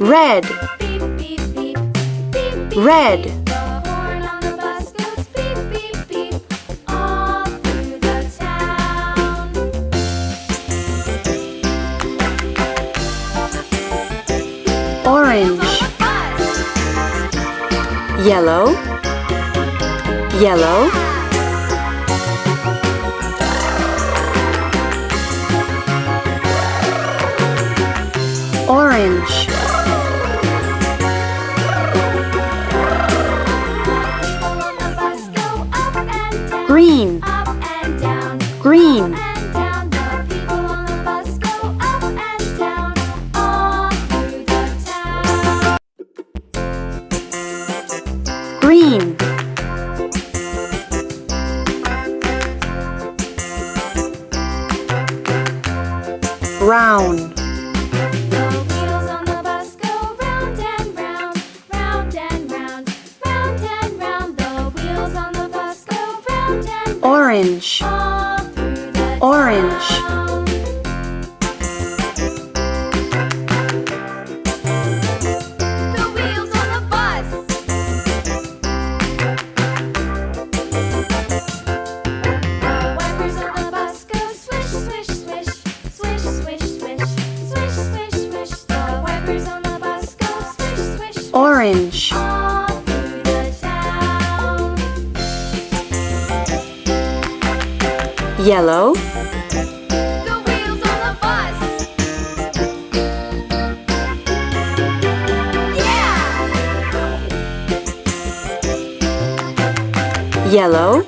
Red. Red. The horn on the bus goes beep, beep, beep, all through the town. Orange. Yellow. Yellow. Orange. Green. Up and down, Green. up and down. The people on the bus go up and down, all through the town. Green. Brown. The wheels on the bus go round and round, round and round, round and round. The wheels on the bus go round and round, Orange. all through the Orange. town. The wheels on the bus. The wipers on the bus go swish, swish, swish, swish, swish, swish, swish, swish, swish. The wipers on the bus go swish, swish, swish, Orange. all through the town. Yellow. The wheels on the bus. Yeah! Yellow.